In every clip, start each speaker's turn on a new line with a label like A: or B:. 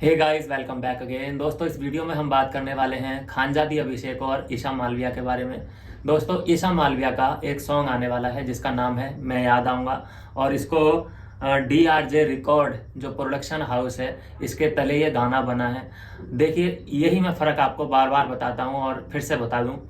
A: हे guys, welcome back again. दोस्तों, इस video में हम बात करने वाले हैं खानजादी अभिषेक और ईशा मालविया के बारे में। दोस्तों, ईशा मालविया का एक सॉन्ग आने वाला है जिसका नाम है मैं याद आऊँगा, और इसको DRJ रिकॉर्ड जो प्रोडक्शन हाउस है इसके तले ये गाना बना है। देखिए, यही मैं फ़र्क आपको बार बार बताता हूँ और फिर से बता दूँ।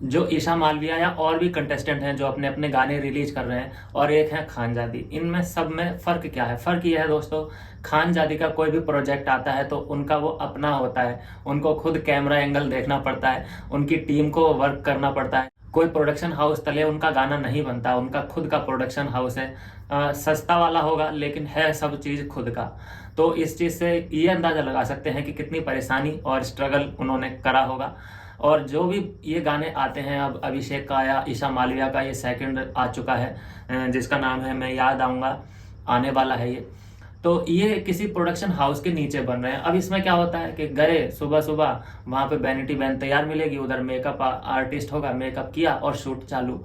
A: जो ईशा मालविया या और भी कंटेस्टेंट हैं जो अपने अपने गाने रिलीज कर रहे हैं, और एक है खानजादी, इनमें सब में फ़र्क क्या है? फ़र्क ये है दोस्तों, खानजादी का कोई भी प्रोजेक्ट आता है तो उनका वो अपना होता है, उनको खुद कैमरा एंगल देखना पड़ता है, उनकी टीम को वर्क करना पड़ता है। कोई प्रोडक्शन हाउस तले उनका गाना नहीं बनता, उनका खुद का प्रोडक्शन हाउस है। सस्ता वाला होगा लेकिन है सब चीज़ खुद का। तो इस चीज़ से ये अंदाज़ा लगा सकते हैं कि कितनी परेशानी और स्ट्रगल उन्होंने करा होगा। और जो भी ये गाने आते हैं, अब अभिषेक का या ईशा मालविया का ये सेकंड आ चुका है जिसका नाम है मैं याद आऊँगा, आने वाला है ये। तो ये किसी प्रोडक्शन हाउस के नीचे बन रहे हैं। अब इसमें क्या होता है कि गए सुबह सुबह, वहाँ पे वैनिटी वैन तैयार मिलेगी, उधर मेकअप आर्टिस्ट होगा, मेकअप किया और शूट चालू।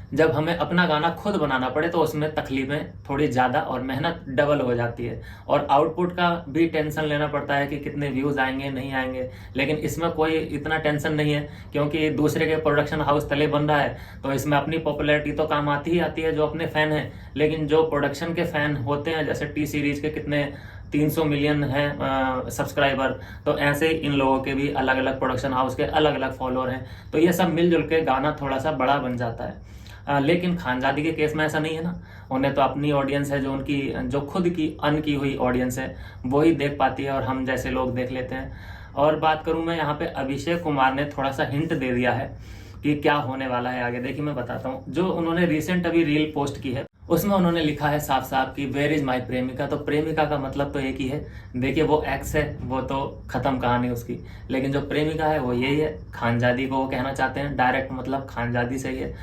A: जब हमें अपना गाना खुद बनाना पड़े तो उसमें तकलीफें थोड़ी ज़्यादा और मेहनत डबल हो जाती है, और आउटपुट का भी टेंशन लेना पड़ता है कि कितने व्यूज़ आएंगे नहीं आएंगे। लेकिन इसमें कोई इतना टेंशन नहीं है क्योंकि दूसरे के प्रोडक्शन हाउस तले बन रहा है, तो इसमें अपनी पॉपुलैरिटी तो काम आती ही आती है जो अपने फ़ैन हैं। लेकिन जो प्रोडक्शन के फ़ैन होते हैं, जैसे टी सीरीज़ के कितने 300 मिलियन है सब्सक्राइबर, तो ऐसे ही इन लोगों के भी अलग अलग प्रोडक्शन हाउस के अलग अलग फॉलोअर हैं, तो ये सब मिलजुल के गाना थोड़ा सा बड़ा बन जाता है। लेकिन खानजादी के केस में ऐसा नहीं है ना। उन्हें तो अपनी ऑडियंस है, जो उनकी जो खुद की अन की हुई ऑडियंस है वही देख पाती है, और हम जैसे लोग देख लेते हैं। और बात करूं मैं यहाँ पे, अभिषेक कुमार ने थोड़ा सा हिंट दे दिया है कि क्या होने वाला है आगे। देखिए मैं बताता हूँ, जो उन्होंने रिसेंट अभी रील पोस्ट की है उसमें उन्होंने लिखा है साफ साफ कि वेयर इज माई प्रेमिका। तो प्रेमिका का मतलब तो एक ही है। देखिए, वो एक्स है, वो तो खत्म कहानी उसकी, लेकिन जो प्रेमिका है वो यही है, खानजादी को वो कहना चाहते हैं। डायरेक्ट मतलब खानजादी से ही है।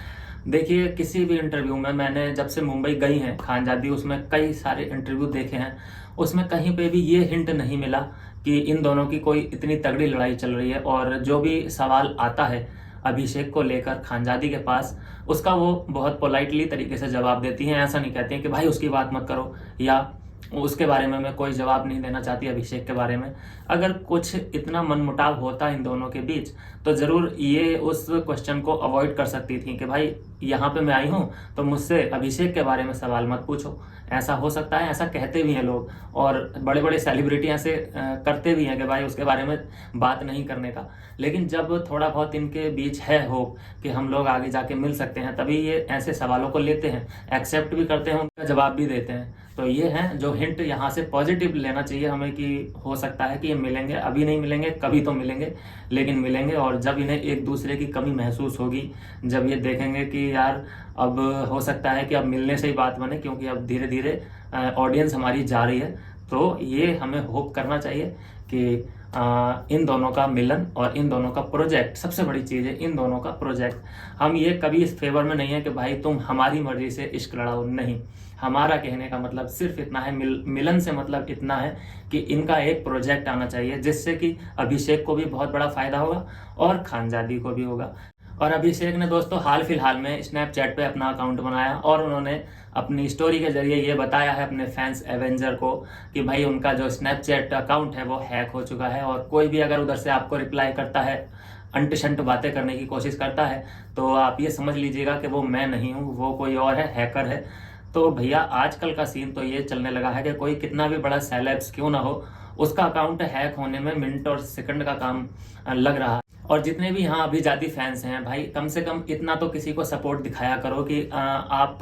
A: देखिए, किसी भी इंटरव्यू में, मैंने जब से मुंबई गई हैं खानजादी, उसमें कई सारे इंटरव्यू देखे हैं, उसमें कहीं पे भी ये हिंट नहीं मिला कि इन दोनों की कोई इतनी तगड़ी लड़ाई चल रही है। और जो भी सवाल आता है अभिषेक को लेकर खानजादी के पास, उसका वो बहुत पोलाइटली तरीके से जवाब देती हैं। ऐसा नहीं कहती हैं कि भाई उसकी बात मत करो, या उसके बारे में मैं कोई जवाब नहीं देना चाहती अभिषेक के बारे में। अगर कुछ इतना मनमुटाव होता इन दोनों के बीच तो ज़रूर ये उस क्वेश्चन को अवॉइड कर सकती थी कि भाई यहाँ पे मैं आई हूँ तो मुझसे अभिषेक के बारे में सवाल मत पूछो। ऐसा हो सकता है, ऐसा कहते भी हैं लोग, और बड़े बड़े सेलिब्रिटी ऐसे करते भी हैं कि भाई उसके बारे में बात नहीं करने का। लेकिन जब थोड़ा बहुत इनके बीच है होप कि हम लोग आगे जाके मिल सकते हैं, तभी ये ऐसे सवालों को लेते हैं, एक्सेप्ट भी करते हैं, उनका जवाब भी देते हैं। तो ये हैं जो हिंट यहाँ से पॉजिटिव लेना चाहिए हमें कि हो सकता है कि ये मिलेंगे, अभी नहीं मिलेंगे, कभी तो मिलेंगे, लेकिन मिलेंगे। और जब इन्हें एक दूसरे की कमी महसूस होगी, जब ये देखेंगे कि यार अब हो सकता है कि अब मिलने से ही बात बने, क्योंकि अब धीरे धीरे ऑडियंस हमारी जा रही है, तो ये हमें होप करना चाहिए कि इन दोनों का मिलन और इन दोनों का प्रोजेक्ट, सबसे बड़ी चीज़ है इन दोनों का प्रोजेक्ट। हम ये कभी इस फेवर में नहीं है कि भाई तुम हमारी मर्जी से इश्क लड़ाओ, नहीं। हमारा कहने का मतलब सिर्फ इतना है, मिलन से मतलब इतना है कि इनका एक प्रोजेक्ट आना चाहिए जिससे कि अभिषेक को भी बहुत बड़ा फायदा होगा और खानजादी को भी होगा। और अभिषेक ने दोस्तों हाल फिलहाल में स्नैपचैट पे अपना अकाउंट बनाया, और उन्होंने अपनी स्टोरी के जरिए ये बताया है अपने फैंस एवेंजर को कि भाई उनका जो स्नैपचैट अकाउंट है वो हैक हो चुका है, और कोई भी अगर उधर से आपको रिप्लाई करता है, अंट शंट बातें करने की कोशिश करता है, तो आप ये समझ लीजिएगा कि वो मैं नहीं हूँ, वो कोई और है, हैकर है। तो भैया आजकल का सीन तो ये चलने लगा है कि कोई कितना भी बड़ा सेलेब्स क्यों ना हो, उसका अकाउंट हैक होने में मिनट और सेकंड का काम लग रहा है। और जितने भी यहाँ अभिजाती फैंस हैं भाई, कम से कम इतना तो किसी को सपोर्ट दिखाया करो कि आप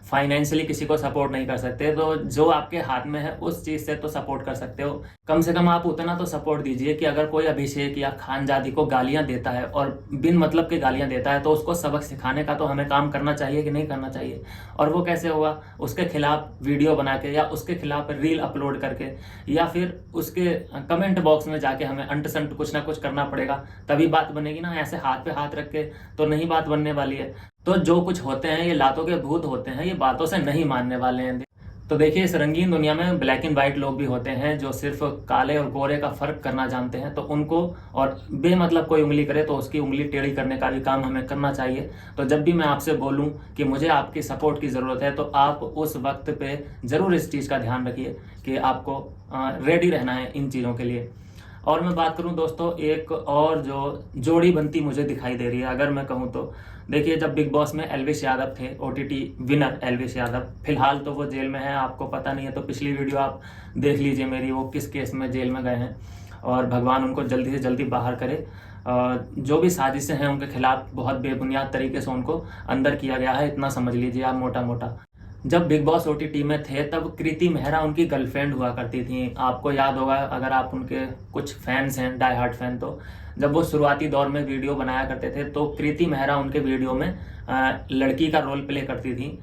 A: फाइनेंशियली किसी को सपोर्ट नहीं कर सकते तो जो आपके हाथ में है उस चीज़ से तो सपोर्ट कर सकते हो। कम से कम आप उतना तो सपोर्ट दीजिए कि अगर कोई अभिषेक या खानजादी को गालियाँ देता है और बिन मतलब के गालियाँ देता है, तो उसको सबक सिखाने का तो हमें काम करना चाहिए कि नहीं करना चाहिए। और वो कैसे होगा? उसके खिलाफ वीडियो बना के, या उसके खिलाफ रील अपलोड करके, या फिर उसके कमेंट बॉक्स में जाके हमें अंट संट कुछ ना कुछ करना पड़ेगा, तभी बात बनेगी ना। ऐसे हाथ पे हाथ रख के तो नहीं बात बनने वाली है। तो जो कुछ होते हैं ये लातों के भूत होते हैं, ये बातों से नहीं मानने वाले हैं। तो देखिए, इस रंगीन दुनिया में ब्लैक एंड व्हाइट लोग भी होते हैं जो सिर्फ काले और गोरे का फर्क करना जानते हैं, तो उनको, और बेमतलब कोई उंगली करे तो उसकी उंगली टेढ़ी करने का भी काम हमें करना चाहिए। तो जब भी मैं आपसे बोलूं कि मुझे आपकी सपोर्ट की ज़रूरत है, तो आप उस वक्त पे ज़रूर इस चीज़ का ध्यान रखिए कि कि आपको रेडी रहना है इन चीज़ों के लिए। और मैं बात करूं दोस्तों, एक और जो जोड़ी बनती मुझे दिखाई दे रही है अगर मैं कहूं तो, देखिए जब बिग बॉस में एल्विश यादव थे, ओटीटी विनर एल्विश यादव, फिलहाल तो वो जेल में है, आपको पता नहीं है तो पिछली वीडियो आप देख लीजिए मेरी, वो किस केस में जेल में गए हैं और भगवान उनको जल्दी से जल्दी बाहर करे। जो भी साजिशें हैं उनके खिलाफ बहुत बेबुनियाद तरीके से उनको अंदर किया गया है, इतना समझ लीजिए आप मोटा मोटा। जब बिग बॉस ओटीटी में थे तब कृति मेहरा उनकी गर्लफ्रेंड हुआ करती थी, आपको याद होगा अगर आप उनके कुछ फैंस हैं, डाई हार्ट फैन, तो जब वो शुरुआती दौर में वीडियो बनाया करते थे तो कृति मेहरा उनके वीडियो में लड़की का रोल प्ले करती थी।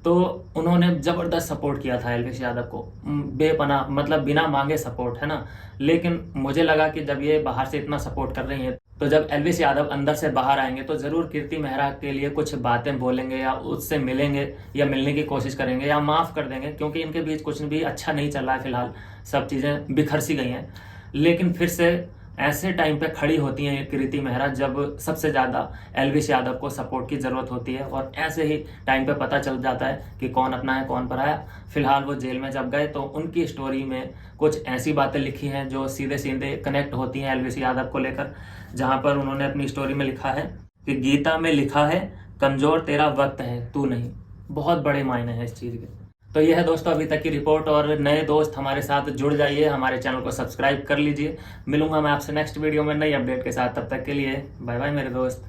A: तो उन्होंने ज़बरदस्त सपोर्ट किया था एल्विश यादव को, बेपनाह, मतलब बिना मांगे सपोर्ट, है ना। लेकिन मुझे लगा कि जब ये बाहर से इतना सपोर्ट कर रही हैं तो जब एल्विश यादव अंदर से बाहर आएंगे तो ज़रूर कृति मेहरा के लिए कुछ बातें बोलेंगे या उससे मिलेंगे या मिलने की कोशिश करेंगे या माफ़ कर देंगे, क्योंकि इनके बीच कुछ भी अच्छा नहीं चल रहा है फिलहाल, सब चीज़ें बिखर सी गई हैं। लेकिन फिर से ऐसे टाइम पे खड़ी होती हैं कृति मेहरा जब सबसे ज़्यादा एल्विश यादव को सपोर्ट की ज़रूरत होती है, और ऐसे ही टाइम पे पता चल जाता है कि कौन अपना है कौन पराया। फिलहाल वो जेल में जब गए तो उनकी स्टोरी में कुछ ऐसी बातें लिखी हैं जो सीधे सीधे कनेक्ट होती हैं एल्विश यादव को लेकर, जहाँ पर उन्होंने अपनी स्टोरी में लिखा है कि गीता में लिखा है कमज़ोर तेरा वक्त है तू नहीं। बहुत बड़े मायने हैं इस चीज़ के। तो यह है दोस्तों अभी तक की रिपोर्ट, और नए दोस्त हमारे साथ जुड़ जाइए, हमारे चैनल को सब्सक्राइब कर लीजिए। मिलूंगा मैं आपसे नेक्स्ट वीडियो में नई अपडेट के साथ, तब तक के लिए बाय बाय मेरे दोस्त।